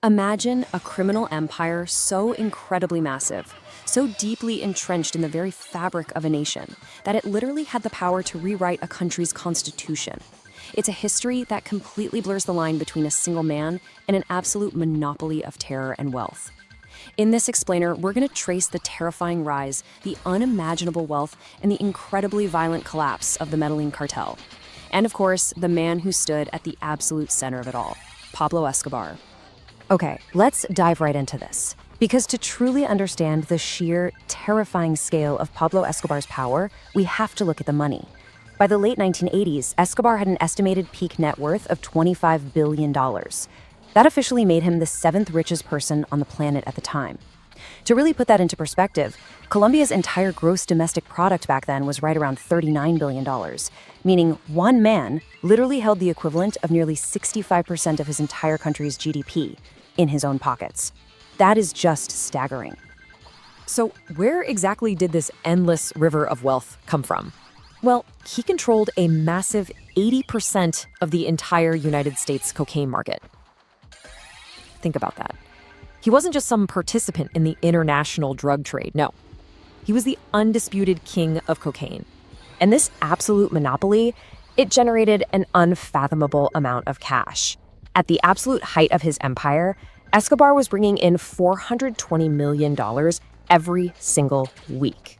Imagine a criminal empire so incredibly massive, so deeply entrenched in the very fabric of a nation, that it literally had the power to rewrite a country's constitution. It's a history that completely blurs the line between a single man and an absolute monopoly of terror and wealth. In this explainer, we're going to trace the terrifying rise, the unimaginable wealth, and the incredibly violent collapse of the Medellin cartel. And of course, the man who stood at the absolute center of it all, Pablo Escobar. Okay, let's dive right into this. Because to truly understand the sheer, terrifying scale of Pablo Escobar's power, we have to look at the money. By the late 1980s, Escobar had an estimated peak net worth of $25 billion. That officially made him the seventh richest person on the planet at the time. To really put that into perspective, Colombia's entire gross domestic product back then was right around $39 billion, meaning one man literally held the equivalent of nearly 65% of his entire country's GDP in his own pockets. That is just staggering. So where exactly did this endless river of wealth come from? Well, he controlled a massive 80% of the entire United States cocaine market. Think about that. He wasn't just some participant in the international drug trade, no. He was the undisputed king of cocaine. And this absolute monopoly, it generated an unfathomable amount of cash. At the absolute height of his empire, Escobar was bringing in $420 million every single week.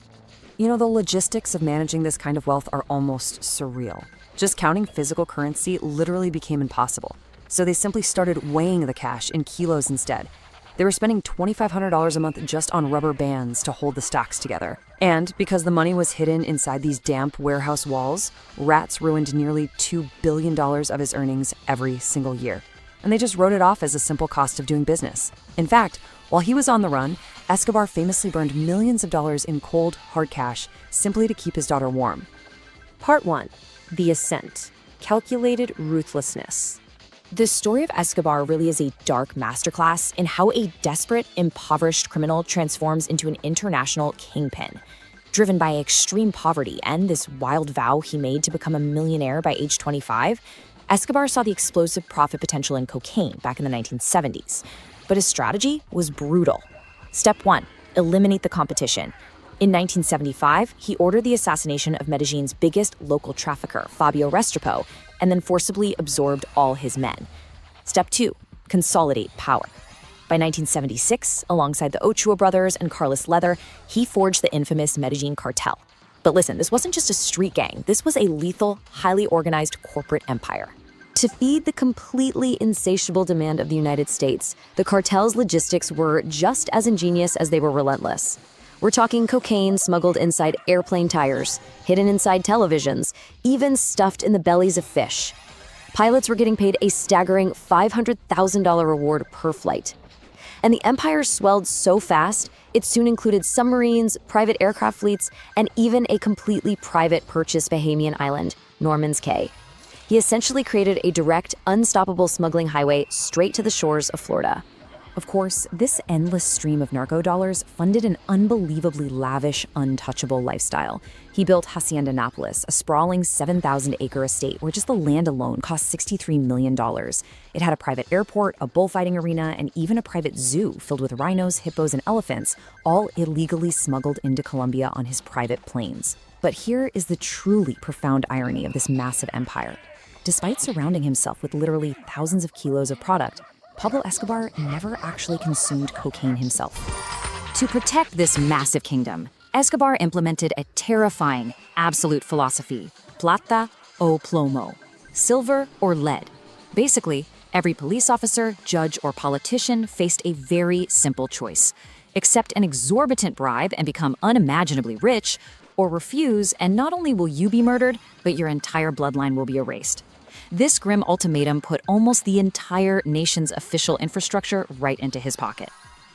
You know, the logistics of managing this kind of wealth are almost surreal. Just counting physical currency literally became impossible. So they simply started weighing the cash in kilos instead. They were spending $2,500 a month just on rubber bands to hold the stocks together. And because the money was hidden inside these damp warehouse walls, rats ruined nearly $2 billion of his earnings every single year. And they just wrote it off as a simple cost of doing business. In fact, while he was on the run, Escobar famously burned millions of dollars in cold, hard cash simply to keep his daughter warm. Part 1. The Ascent. Calculated Ruthlessness. The story of Escobar really is a dark masterclass in how a desperate, impoverished criminal transforms into an international kingpin. Driven by extreme poverty and this wild vow he made to become a millionaire by age 25, Escobar saw the explosive profit potential in cocaine back in the 1970s. But his strategy was brutal. Step 1. Eliminate the competition. In 1975, he ordered the assassination of Medellin's biggest local trafficker, Fabio Restrepo, and then forcibly absorbed all his men. Step 2. Consolidate power. By 1976, alongside the Ochoa brothers and Carlos Leather, he forged the infamous Medellin cartel. But listen, this wasn't just a street gang. This was a lethal, highly organized corporate empire. To feed the completely insatiable demand of the United States, the cartel's logistics were just as ingenious as they were relentless. We're talking cocaine smuggled inside airplane tires, hidden inside televisions, even stuffed in the bellies of fish. Pilots were getting paid a staggering $500,000 reward per flight. And the empire swelled so fast, it soon included submarines, private aircraft fleets, and even a completely private purchased Bahamian island, Norman's Cay. He essentially created a direct, unstoppable smuggling highway straight to the shores of Florida. Of course, this endless stream of narco dollars funded an unbelievably lavish, untouchable lifestyle. He built Hacienda Nápoles, a sprawling 7,000-acre estate where just the land alone cost $63 million. It had a private airport, a bullfighting arena, and even a private zoo filled with rhinos, hippos, and elephants, all illegally smuggled into Colombia on his private planes. But here is the truly profound irony of this massive empire. Despite surrounding himself with literally thousands of kilos of product, Pablo Escobar never actually consumed cocaine himself. To protect this massive kingdom, Escobar implemented a terrifying, absolute philosophy: plata o plomo, silver or lead. Basically, every police officer, judge, or politician faced a very simple choice: accept an exorbitant bribe and become unimaginably rich, or refuse, and not only will you be murdered, but your entire bloodline will be erased. This grim ultimatum put almost the entire nation's official infrastructure right into his pocket.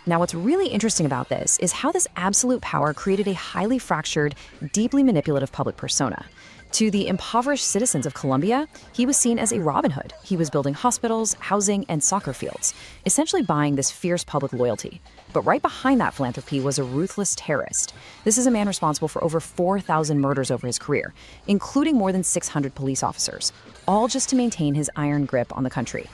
Now, what's really interesting about this is how this absolute power created a highly fractured, deeply manipulative public persona. To the impoverished citizens of Colombia, he was seen as a Robin Hood. He was building hospitals, housing, and soccer fields, essentially buying this fierce public loyalty. But right behind that philanthropy was a ruthless terrorist. This is a man responsible for over 4,000 murders over his career, including more than 600 police officers, all just to maintain his iron grip on the country.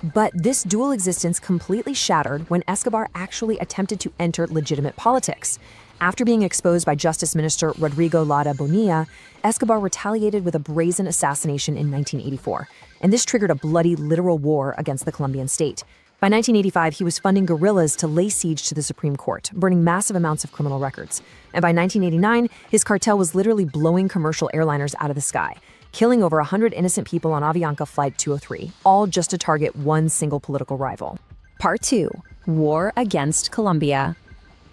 But this dual existence completely shattered when Escobar actually attempted to enter legitimate politics. After being exposed by Justice Minister Rodrigo Lara Bonilla, Escobar retaliated with a brazen assassination in 1984, and this triggered a bloody literal war against the Colombian state. By 1985, he was funding guerrillas to lay siege to the Supreme Court, burning massive amounts of criminal records. And by 1989, his cartel was literally blowing commercial airliners out of the sky, killing over 100 innocent people on Avianca Flight 203, all just to target one single political rival. Part 2. War against Colombia.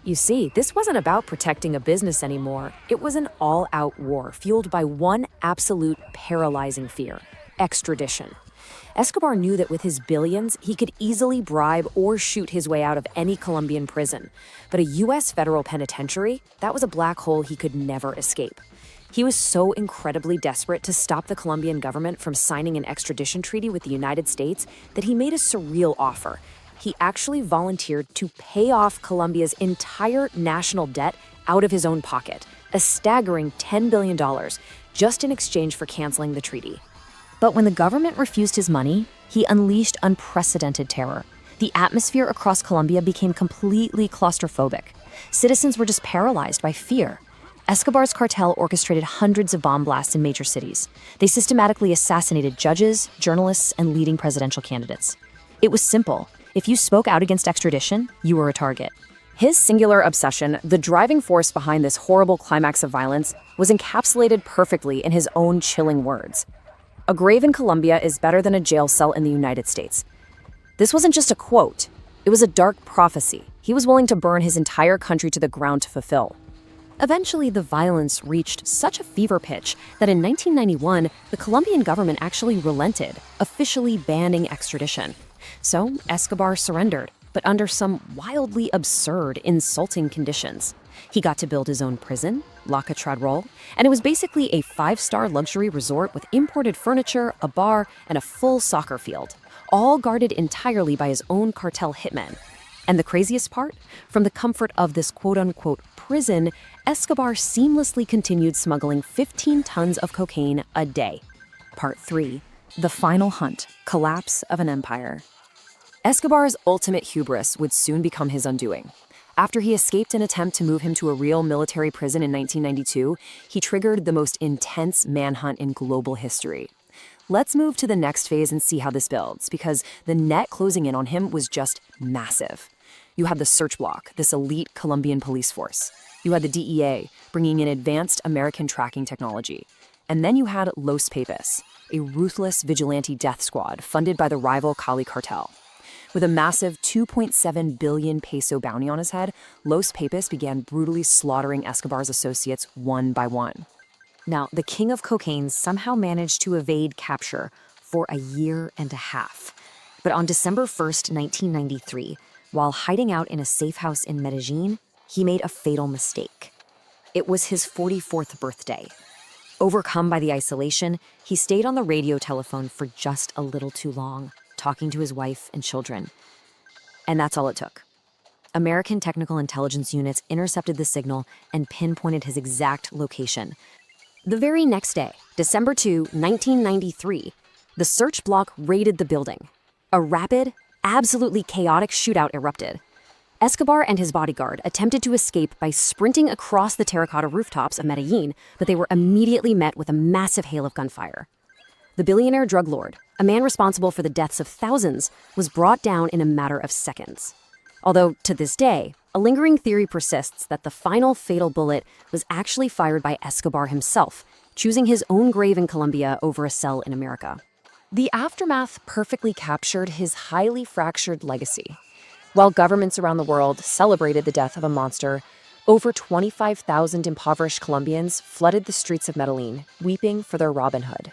You see, this wasn't about protecting a business anymore. It was an all-out war fueled by one absolute paralyzing fear: extradition. Escobar knew that with his billions, he could easily bribe or shoot his way out of any Colombian prison. But a U.S. federal penitentiary, that was a black hole he could never escape. He was so incredibly desperate to stop the Colombian government from signing an extradition treaty with the United States that he made a surreal offer. He actually volunteered to pay off Colombia's entire national debt out of his own pocket, a staggering $10 billion, just in exchange for canceling the treaty. But when the government refused his money, he unleashed unprecedented terror. The atmosphere across Colombia became completely claustrophobic. Citizens were just paralyzed by fear. Escobar's cartel orchestrated hundreds of bomb blasts in major cities. They systematically assassinated judges, journalists, and leading presidential candidates. It was simple. If you spoke out against extradition, you were a target. His singular obsession, the driving force behind this horrible climax of violence, was encapsulated perfectly in his own chilling words. "A grave in Colombia is better than a jail cell in the United States." This wasn't just a quote. It was a dark prophecy he was willing to burn his entire country to the ground to fulfill. Eventually, the violence reached such a fever pitch that in 1991, the Colombian government actually relented, officially banning extradition. So Escobar surrendered, but under some wildly absurd, insulting conditions. He got to build his own prison, La Catedral, and it was basically a 5-star luxury resort with imported furniture, a bar, and a full soccer field, all guarded entirely by his own cartel hitmen. And the craziest part? From the comfort of this quote-unquote prison, Escobar seamlessly continued smuggling 15 tons of cocaine a day. Part 3. The Final Hunt. Collapse of an Empire. Escobar's ultimate hubris would soon become his undoing. After he escaped an attempt to move him to a real military prison in 1992, he triggered the most intense manhunt in global history. Let's move to the next phase and see how this builds, because the net closing in on him was just massive. You had the search block, this elite Colombian police force. You had the DEA, bringing in advanced American tracking technology. And then you had Los Papes, a ruthless vigilante death squad funded by the rival Cali cartel. With a massive 2.7 billion peso bounty on his head, Los Papes began brutally slaughtering Escobar's associates one by one. Now, the king of cocaine somehow managed to evade capture for a year and a half. But on December 1st, 1993, while hiding out in a safe house in Medellin, he made a fatal mistake. It was his 44th birthday. Overcome by the isolation, he stayed on the radio telephone for just a little too long, talking to his wife and children. And that's all it took. American technical intelligence units intercepted the signal and pinpointed his exact location. The very next day, December 2, 1993, the search block raided the building. A rapid, absolutely chaotic shootout erupted. Escobar and his bodyguard attempted to escape by sprinting across the terracotta rooftops of Medellin, but they were immediately met with a massive hail of gunfire. The billionaire drug lord, a man responsible for the deaths of thousands, was brought down in a matter of seconds. Although, to this day, a lingering theory persists that the final fatal bullet was actually fired by Escobar himself, choosing his own grave in Colombia over a cell in America. The aftermath perfectly captured his highly fractured legacy. While governments around the world celebrated the death of a monster, over 25,000 impoverished Colombians flooded the streets of Medellin, weeping for their Robin Hood.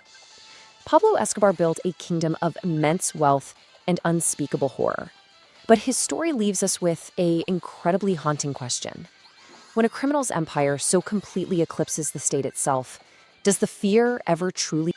Pablo Escobar built a kingdom of immense wealth and unspeakable horror. But his story leaves us with an incredibly haunting question. When a criminal's empire so completely eclipses the state itself, does the fear ever truly